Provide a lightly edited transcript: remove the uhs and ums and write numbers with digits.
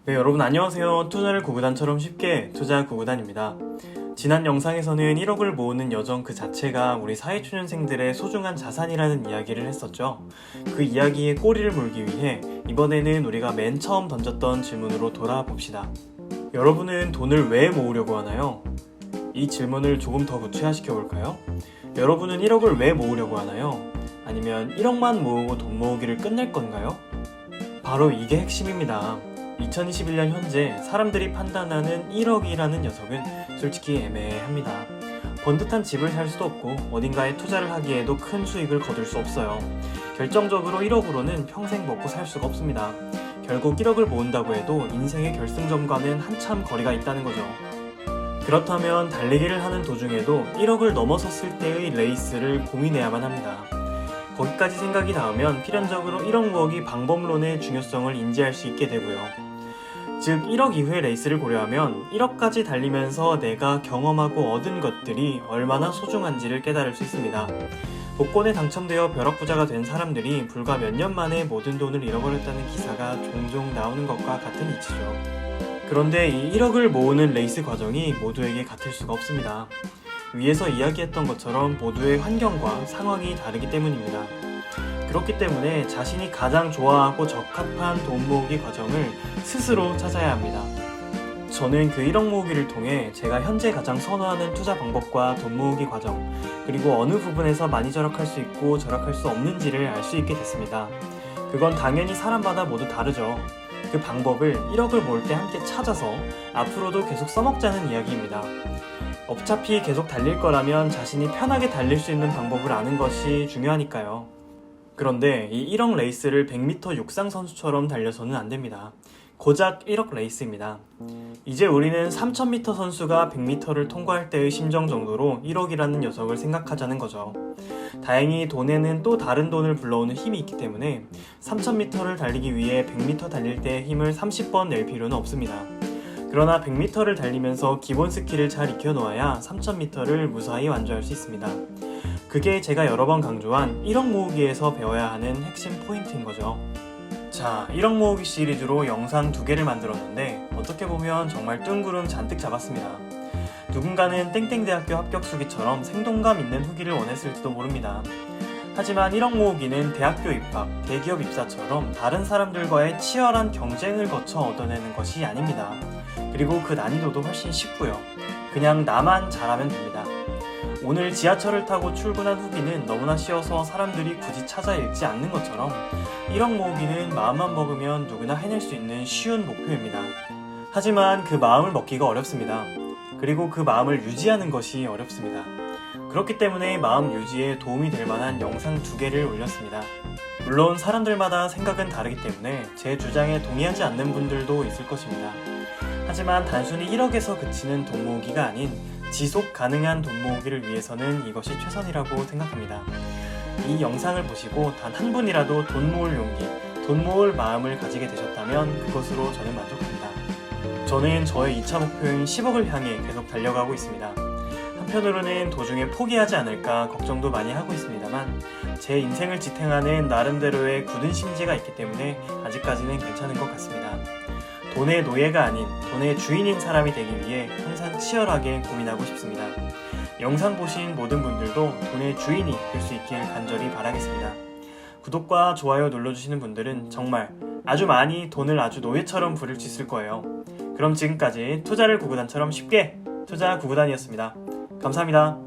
네, 여러분 안녕하세요. 투자를 구구단처럼 쉽게 투자 구구단입니다. 지난 영상에서는 1억을 모으는 여정 그 자체가 우리 사회초년생들의 소중한 자산이라는 이야기를 했었죠. 그 이야기에 꼬리를 물기 위해 이번에는 우리가 맨 처음 던졌던 질문으로 돌아봅시다. 여러분은 돈을 왜 모으려고 하나요? 이 질문을 조금 더 구체화시켜 볼까요? 여러분은 1억을 왜 모으려고 하나요? 아니면 1억만 모으고 돈 모으기를 끝낼 건가요? 바로 이게 핵심입니다. 2021년 현재 사람들이 판단하는 1억이라는 녀석은 솔직히 애매합니다. 번듯한 집을 살 수도 없고 어딘가에 투자를 하기에도 큰 수익을 거둘 수 없어요. 결정적으로 1억으로는 평생 먹고 살 수가 없습니다. 결국 1억을 모은다고 해도 인생의 결승점과는 한참 거리가 있다는 거죠. 그렇다면 달리기를 하는 도중에도 1억을 넘어섰을 때의 레이스를 고민해야만 합니다. 거기까지 생각이 닿으면 필연적으로 1억 모으기 방법론의 중요성을 인지할 수 있게 되고요. 즉 1억 이후의 레이스를 고려하면 1억까지 달리면서 내가 경험하고 얻은 것들이 얼마나 소중한지를 깨달을 수 있습니다. 복권에 당첨되어 벼락부자가 된 사람들이 불과 몇 년 만에 모든 돈을 잃어버렸다는 기사가 종종 나오는 것과 같은 이치죠. 그런데 이 1억을 모으는 레이스 과정이 모두에게 같을 수가 없습니다. 위에서 이야기했던 것처럼 모두의 환경과 상황이 다르기 때문입니다. 그렇기 때문에 자신이 가장 좋아하고 적합한 돈 모으기 과정을 스스로 찾아야 합니다. 저는 그 1억 모으기를 통해 제가 현재 가장 선호하는 투자 방법과 돈 모으기 과정, 그리고 어느 부분에서 많이 절약할 수 있고 절약할 수 없는지를 알 수 있게 됐습니다. 그건 당연히 사람마다 모두 다르죠. 그 방법을 1억을 모을 때 함께 찾아서 앞으로도 계속 써먹자는 이야기입니다. 어차피 계속 달릴 거라면 자신이 편하게 달릴 수 있는 방법을 아는 것이 중요하니까요. 그런데 이 1억 레이스를 100m 육상 선수처럼 달려서는 안 됩니다. 고작 1억 레이스입니다. 이제 우리는 3000m 선수가 100m를 통과할 때의 심정 정도로 1억이라는 녀석을 생각하자는 거죠. 다행히 돈에는 또 다른 돈을 불러오는 힘이 있기 때문에 3000m를 달리기 위해 100m 달릴 때의 힘을 30번 낼 필요는 없습니다. 그러나 100m를 달리면서 기본 스킬을 잘 익혀놓아야 3000m를 무사히 완주할 수 있습니다. 그게 제가 여러 번 강조한 1억 모으기에서 배워야 하는 핵심 포인트인 거죠. 자, 1억 모으기 시리즈로 영상 2개를 만들었는데 어떻게 보면 정말 뜬구름 잔뜩 잡았습니다. 누군가는 땡땡대학교 합격 수기처럼 생동감 있는 후기를 원했을지도 모릅니다. 하지만 1억 모으기는 대학교 입학, 대기업 입사처럼 다른 사람들과의 치열한 경쟁을 거쳐 얻어내는 것이 아닙니다. 그리고 그 난이도도 훨씬 쉽고요. 그냥 나만 잘하면 됩니다. 오늘 지하철을 타고 출근한 후기는 너무나 쉬워서 사람들이 굳이 찾아 읽지 않는 것처럼 1억 모으기는 마음만 먹으면 누구나 해낼 수 있는 쉬운 목표입니다. 하지만 그 마음을 먹기가 어렵습니다. 그리고 그 마음을 유지하는 것이 어렵습니다. 그렇기 때문에 마음 유지에 도움이 될 만한 영상 2개를 올렸습니다. 물론 사람들마다 생각은 다르기 때문에 제 주장에 동의하지 않는 분들도 있을 것입니다. 하지만 단순히 1억에서 그치는 돈 모으기가 아닌 지속 가능한 돈 모으기를 위해서는 이것이 최선이라고 생각합니다. 이 영상을 보시고 단 한 분이라도 돈 모을 용기, 돈 모을 마음을 가지게 되셨다면 그것으로 저는 만족합니다. 저는 저의 2차 목표인 10억을 향해 계속 달려가고 있습니다. 한편으로는 도중에 포기하지 않을까 걱정도 많이 하고 있습니다만 제 인생을 지탱하는 나름대로의 굳은 심지가 있기 때문에 아직까지는 괜찮은 것 같습니다. 돈의 노예가 아닌 돈의 주인인 사람이 되기 위해 항상 치열하게 고민하고 싶습니다. 영상 보신 모든 분들도 돈의 주인이 될 수 있길 간절히 바라겠습니다. 구독과 좋아요 눌러주시는 분들은 정말 아주 많이 돈을 아주 노예처럼 부릴 수 있을 거예요. 그럼 지금까지 투자를 구구단처럼 쉽게 투자 구구단이었습니다. 감사합니다.